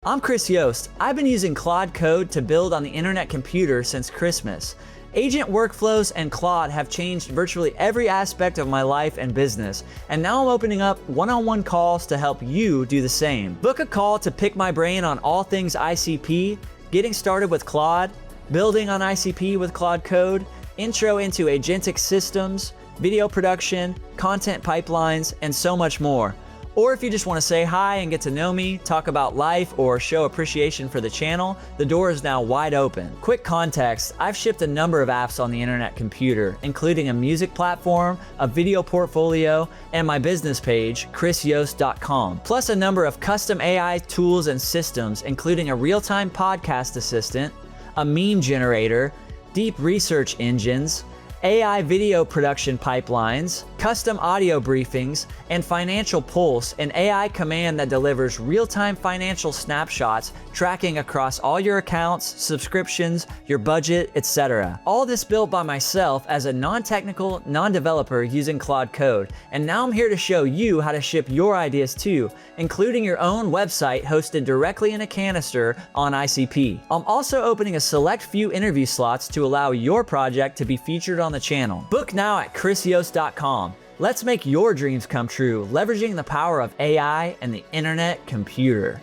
I'm Chris Yost. I've been using Claude Code to build on the internet computer since Christmas. Agent workflows and Claude have changed virtually every aspect of my life and business, and now I'm opening up one-on-one calls to help you do the same. Book a call to pick my brain on all things ICP, getting started with Claude, building on ICP with Claude Code, intro into agentic systems, video production, content pipelines, and so much more. Or if you just want to say hi and get to know me, talk about life, or show appreciation for the channel, the door is now wide open. Quick context, I've shipped a number of apps on the internet computer, including a music platform, a video portfolio, and my business page, chrisyost.com, plus a number of custom AI tools and systems, including a real-time podcast assistant, a meme generator, deep research engines, AI video production pipelines, custom audio briefings, and Financial Pulse, an AI command that delivers real-time financial snapshots tracking across all your accounts, subscriptions, your budget, etc. All this built by myself as a non-technical, non-developer using Claude Code. And now I'm here to show you how to ship your ideas too, including your own website hosted directly in a canister on ICP. I'm also opening a select few interview slots to allow your project to be featured on the channel. Book now at chrisyost.com. Let's make your dreams come true, leveraging the power of AI and the internet computer.